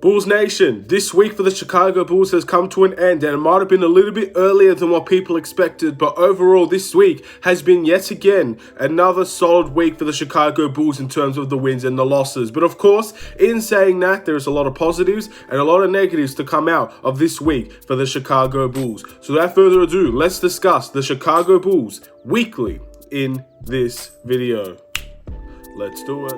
Bulls Nation, this week for the Chicago Bulls has come to an end, and it might have been a little bit earlier than what people expected, but overall this week has been yet again another solid week for the Chicago Bulls in terms of the wins and the losses. But of course, in saying that, there's a lot of positives and a lot of negatives to come out of this week for the Chicago Bulls. So without further ado, let's discuss the Chicago Bulls weekly in this video. Let's do it.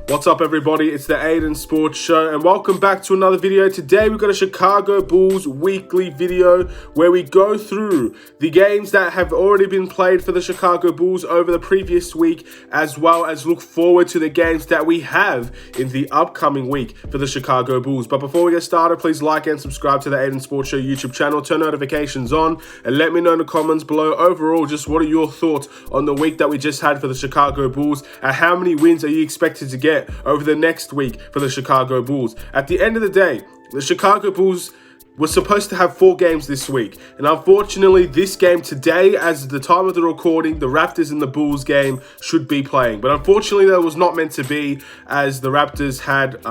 What's up, everybody? It's the Aidan Sports Show, and welcome back to another video. Today we've got a Chicago Bulls weekly video where we go through the games that have already been played for the Chicago Bulls over the previous week, as well as look forward to the games that we have in the upcoming week for the Chicago Bulls. But before we get started, please like and subscribe to the Aidan Sports Show YouTube channel, turn notifications on, and let me know in the comments below overall just what are your thoughts on the week that we just had for the Chicago Bulls, and how many wins are you expected to get over the next week for the Chicago Bulls. At the end of the day, the Chicago Bulls were supposed to have 4 games this week, and unfortunately this game today, as the time of the recording, the Raptors and the Bulls game should be playing, but unfortunately that was not meant to be, as the Raptors had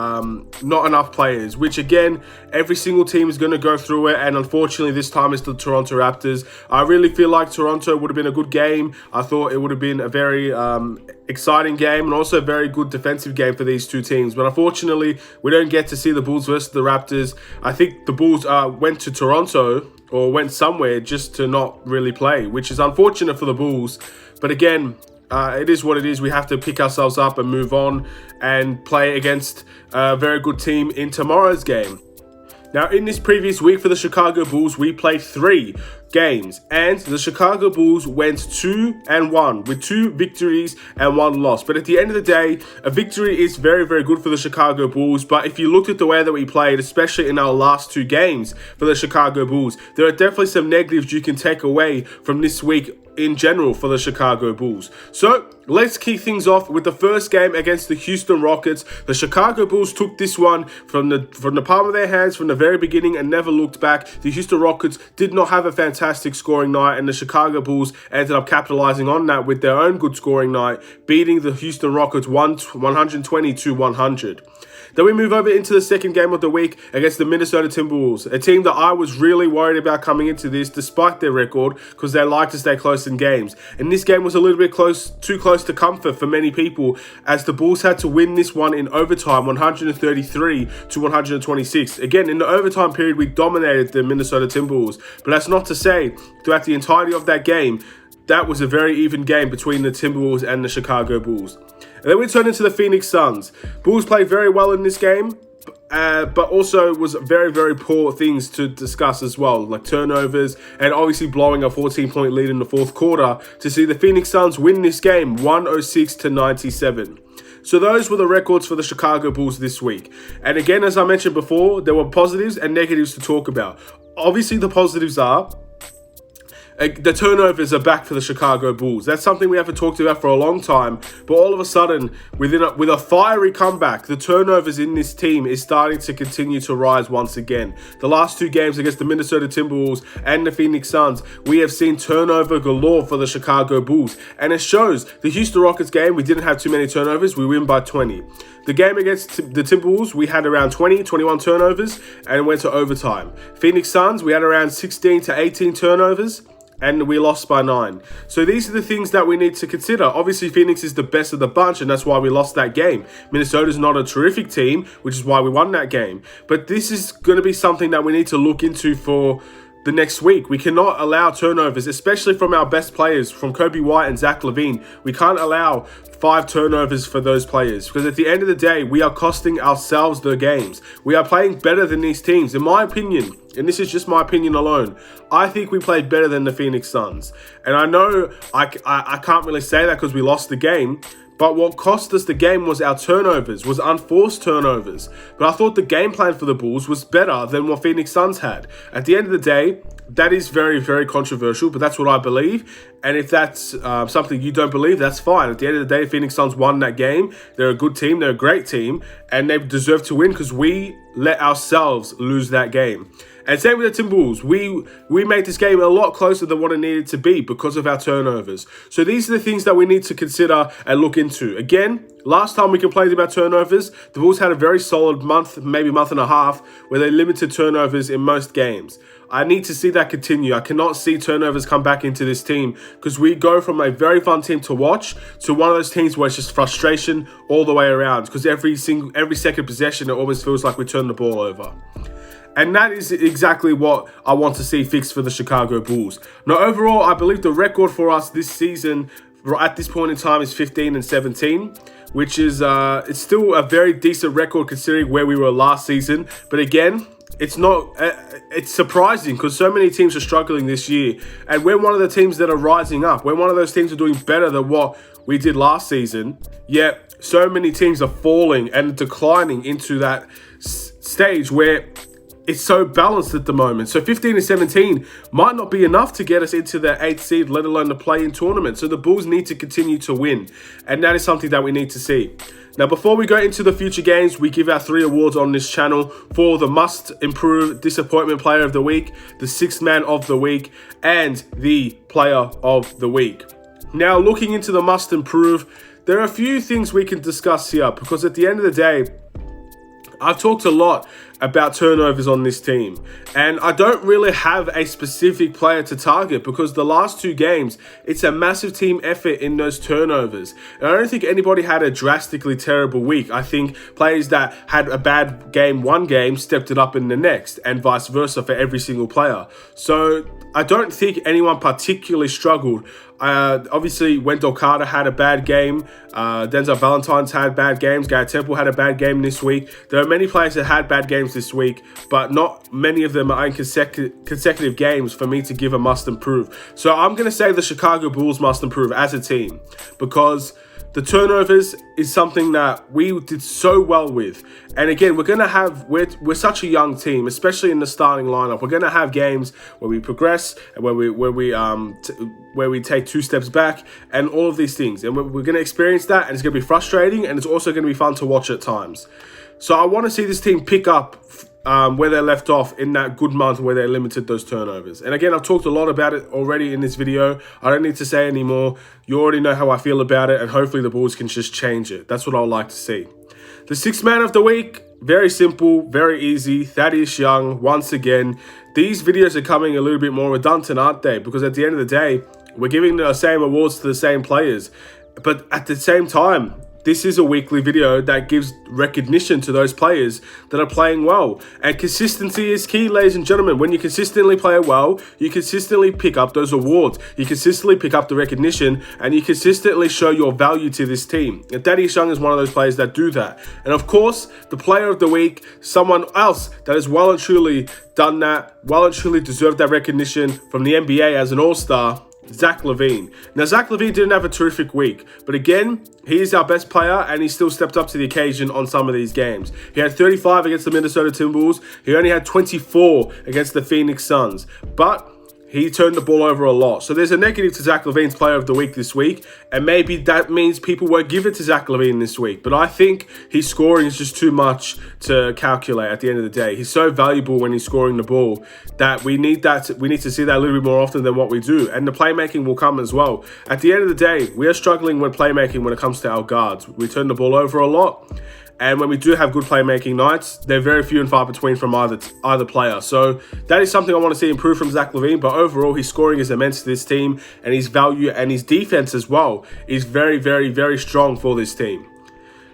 not enough players, which again, every single team is going to go through it, and unfortunately this time it's the Toronto Raptors. I really feel like Toronto would have been a good game. I thought it would have been a very exciting game, and also a very good defensive game for these two teams, but unfortunately we don't get to see the Bulls versus the Raptors. I think the Bulls went to Toronto, or went somewhere just to not really play, which is unfortunate for the Bulls. But again, it is what it is. We have to pick ourselves up and move on and play against a very good team in tomorrow's game. Now, in this previous week for the Chicago Bulls, we played 3 games, and the Chicago Bulls went 2-1 with 2 victories and 1 loss. But at the end of the day, a victory is very, very good for the Chicago Bulls. But if you looked at the way that we played, especially in our last 2 games for the Chicago Bulls, there are definitely some negatives you can take away from this week in general for the Chicago Bulls. So let's kick things off with the first game against the Houston Rockets. The Chicago Bulls took this one from the palm of their hands from the very beginning and never looked back. The Houston Rockets did not have a fantastic scoring night, and the Chicago Bulls ended up capitalizing on that with their own good scoring night, beating the Houston Rockets 120-100. Then we move over into the second game of the week against the Minnesota Timberwolves, a team that I was really worried about coming into this despite their record, because they like to stay close in games. And this game was a little bit too close to comfort for many people, as the Bulls had to win this one in overtime, 133-126. Again, in the overtime period, we dominated the Minnesota Timberwolves, but that's not to say throughout the entirety of that game, that was a very even game between the Timberwolves and the Chicago Bulls. And then we turn into the Phoenix Suns. Bulls played very well in this game, but also was very, very poor things to discuss as well, like turnovers and obviously blowing a 14-point lead in the fourth quarter to see the Phoenix Suns win this game 106-97. So those were the records for the Chicago Bulls this week. And again, as I mentioned before, there were positives and negatives to talk about. Obviously, the positives are the turnovers are back for the Chicago Bulls. That's something we haven't talked about for a long time, but all of a sudden, with a fiery comeback, the turnovers in this team is starting to continue to rise once again. The last 2 games against the Minnesota Timberwolves and the Phoenix Suns, we have seen turnover galore for the Chicago Bulls, and it shows. The Houston Rockets game, we didn't have too many turnovers. We win by 20. The game against the Timberwolves, we had around 21 turnovers and went to overtime. Phoenix Suns, we had around 16 to 18 turnovers, and we lost by 9. So these are the things that we need to consider. Obviously, Phoenix is the best of the bunch, and that's why we lost that game. Minnesota's not a terrific team, which is why we won that game. But this is going to be something that we need to look into for the next week. We cannot allow turnovers, especially from our best players, from Kobe White and Zach LaVine. We can't allow 5 turnovers for those players, because at the end of the day, we are costing ourselves the games. We are playing better than these teams, in my opinion, and this is just my opinion alone. I think we played better than the Phoenix Suns. And I know I can't really say that because we lost the game, but what cost us the game was our turnovers, was unforced turnovers. But I thought the game plan for the Bulls was better than what Phoenix Suns had. At the end of the day, that is very, very controversial, but that's what I believe. And if that's something you don't believe, that's fine. At the end of the day, Phoenix Suns won that game. They're a good team. They're a great team. And they deserve to win because we let ourselves lose that game. And same with the Timberwolves. We made this game a lot closer than what it needed to be because of our turnovers. So these are the things that we need to consider and look into. Again, last time we complained about turnovers, the Bulls had a very solid month, maybe month and a half, where they limited turnovers in most games. I need to see that continue. I cannot see turnovers come back into this team because we go from a very fun team to watch to one of those teams where it's just frustration all the way around because every second possession, it almost feels like we turn the ball over. And that is exactly what I want to see fixed for the Chicago Bulls. Now, overall, I believe the record for us this season at this point in time is 15-17, which is it's still a very decent record considering where we were last season. But again, it's not. It's surprising because so many teams are struggling this year, and we're one of the teams that are rising up. We're one of those teams that are doing better than what we did last season. Yet, so many teams are falling and declining into that stage where it's so balanced at the moment. So 15-17 might not be enough to get us into the 8th seed, let alone the play-in tournament. So the Bulls need to continue to win, and that is something that we need to see. Now, before we go into the future games, we give our 3 awards on this channel for the must-improve disappointment player of the week, the 6th man of the week, and the player of the week. Now, looking into the must-improve, there are a few things we can discuss here because at the end of the day, I've talked a lot about turnovers on this team, and I don't really have a specific player to target because the last 2 games, it's a massive team effort in those turnovers. And I don't think anybody had a drastically terrible week. I think players that had a bad game one game stepped it up in the next, and vice versa for every single player. So I don't think anyone particularly struggled. Obviously, Wendell Carter had a bad game. Denzel Valentine's had bad games. Garrett Temple had a bad game this week. There are many players that had bad games this week, but not many of them are in consecutive games for me to give a must improve. So I'm going to say the Chicago Bulls must improve as a team because the turnovers is something that we did so well with. And again, we're such a young team, especially in the starting lineup. We're going to have games where we progress and where we take 2 steps back and all of these things. And we're going to experience that, and it's going to be frustrating, and it's also going to be fun to watch at times. So I want to see this team pick up where they left off in that good month where they limited those turnovers. And again, I've talked a lot about it already in this video. I don't need to say anymore. You already know how I feel about it, and hopefully the Bulls can just change it. That's what I'd like to see. The 6th man of the week, very simple, very easy. Thaddeus Young, once again. These videos are coming a little bit more redundant, aren't they? Because at the end of the day, we're giving the same awards to the same players. But at the same time, this is a weekly video that gives recognition to those players that are playing well. And consistency is key, ladies and gentlemen. When you consistently play well, you consistently pick up those awards. You consistently pick up the recognition, and you consistently show your value to this team. And Thaddeus Young is one of those players that do that. And of course, the player of the week, someone else that has well and truly done that, well and truly deserved that recognition from the NBA as an all-star, Zach LaVine. Now, Zach LaVine didn't have a terrific week, but again, he is our best player, and he still stepped up to the occasion on some of these games. He had 35 against the Minnesota Timberwolves. He only had 24 against the Phoenix Suns, but he turned the ball over a lot. So there's a negative to Zach LaVine's player of the week this week, and maybe that means people won't give it to Zach LaVine this week. But I think his scoring is just too much to calculate at the end of the day. He's so valuable when he's scoring the ball that we need to see that a little bit more often than what we do. And the playmaking will come as well. At the end of the day, we are struggling with playmaking when it comes to our guards. We turn the ball over a lot. And when we do have good playmaking nights, they're very few and far between from either player. So that is something I want to see improve from Zach LaVine. But overall, his scoring is immense to this team, and his value and his defense as well is very, very, very strong for this team.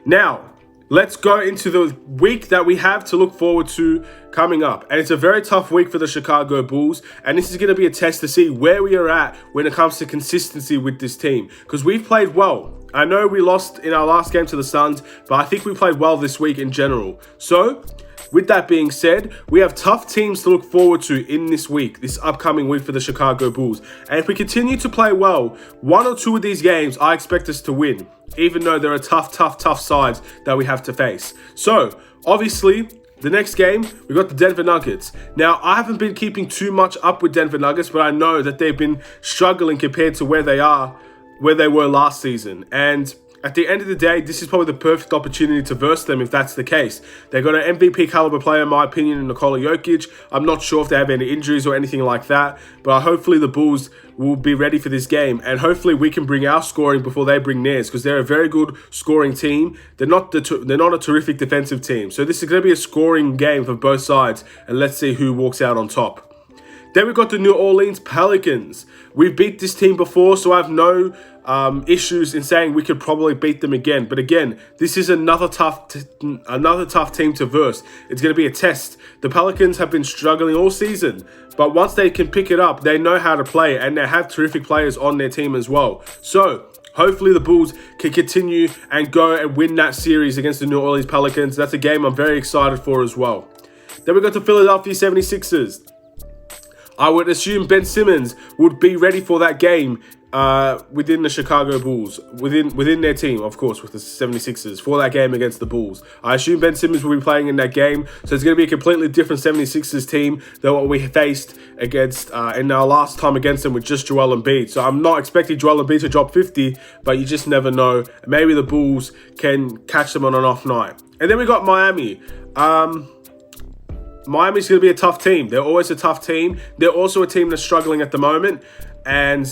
Now, let's go into the week that we have to look forward to coming up. And it's a very tough week for the Chicago Bulls. And this is going to be a test to see where we are at when it comes to consistency with this team. Because we've played well. I know we lost in our last game to the Suns, but I think we played well this week in general. So, with that being said, we have tough teams to look forward to in this week, this upcoming week for the Chicago Bulls. And if we continue to play well, 1 or 2 of these games, I expect us to win, even though there are tough sides that we have to face. So, obviously, the next game, we got the Denver Nuggets. Now, I haven't been keeping too much up with Denver Nuggets, but I know that they've been struggling compared to where they were last season. And at the end of the day, this is probably the perfect opportunity to verse them if that's the case. They've got an MVP caliber player, in my opinion, in Nikola Jokic. I'm not sure if they have any injuries or anything like that, but hopefully the Bulls will be ready for this game, and hopefully we can bring our scoring before they bring theirs, because they're a very good scoring team. They're not a terrific defensive team. So this is going to be a scoring game for both sides, and let's see who walks out on top. Then we've got the New Orleans Pelicans. We've beat this team before, so I have no issues in saying we could probably beat them again. But again, this is another tough team to verse. It's going to be a test. The Pelicans have been struggling all season, but once they can pick it up, they know how to play, and they have terrific players on their team as well. So hopefully the Bulls can continue and go and win that series against the New Orleans Pelicans. That's a game I'm very excited for as well. Then we got the Philadelphia 76ers. I would assume Ben Simmons would be ready for that game within the Chicago Bulls, within their team, of course, with the 76ers, for that game against the Bulls. I assume Ben Simmons will be playing in that game, so it's going to be a completely different 76ers team than what we faced against in our last time against them with just Joel Embiid. So I'm not expecting Joel Embiid to drop 50, but you just never know. Maybe the Bulls can catch them on an off night. And then we got Miami. Miami's going to be a tough team. They're always a tough team. They're also a team that's struggling at the moment. And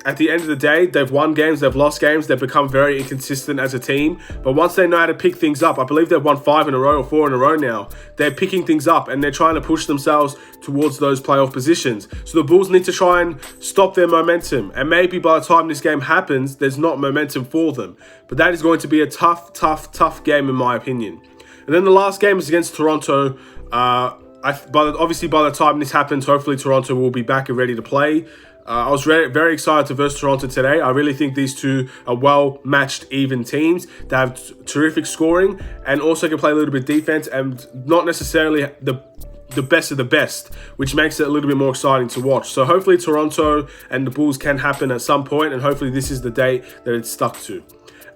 at the end of the day, they've won games, they've lost games, they've become very inconsistent as a team. But once they know how to pick things up, I believe they've won 5 in a row or 4 in a row now. They're picking things up and they're trying to push themselves towards those playoff positions. So the Bulls need to try and stop their momentum. And maybe by the time this game happens, there's not momentum for them. But that is going to be a tough game in my opinion. And then the last game is against Toronto. Obviously, by the time this happens, hopefully Toronto will be back and ready to play. I was very excited to verse Toronto today. I really think these two are well-matched, even teams. They have terrific scoring and also can play a little bit defense, and not necessarily the best of the best, which makes it a little bit more exciting to watch. So hopefully Toronto and the Bulls can happen at some point, and hopefully this is the date that it's stuck to.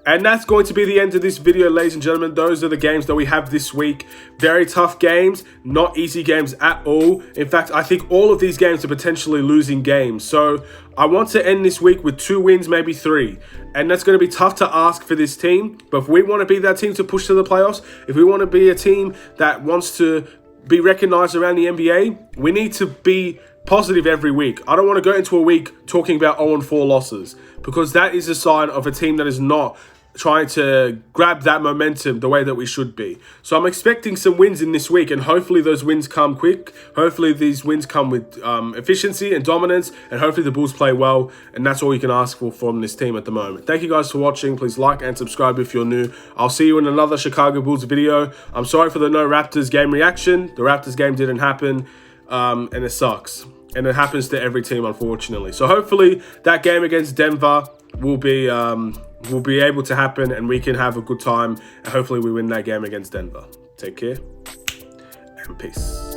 And that's going to be the end of this video, ladies and gentlemen. Those are the games that we have this week. Very tough games, not easy games at all. In fact, I think all of these games are potentially losing games. So I want to end this week with 2 wins, maybe 3. And that's going to be tough to ask for this team. But if we want to be that team to push to the playoffs, if we want to be a team that wants to be recognized around the NBA, we need to be positive every week. I don't want to go into a week talking about 0-4 losses, because that is a sign of a team that is not trying to grab that momentum the way that we should be. So I'm expecting some wins in this week, and hopefully those wins come quick. Hopefully these wins come with efficiency and dominance, and hopefully the Bulls play well, and that's all you can ask for from this team at the moment. Thank you guys for watching. Please like and subscribe if you're new. I'll see you in another Chicago Bulls video. I'm sorry for the no Raptors game reaction. The Raptors game didn't happen, and it sucks. And it happens to every team, unfortunately. So hopefully that game against Denver will be able to happen, and we can have a good time, and hopefully we win that game against Denver. Take care and peace.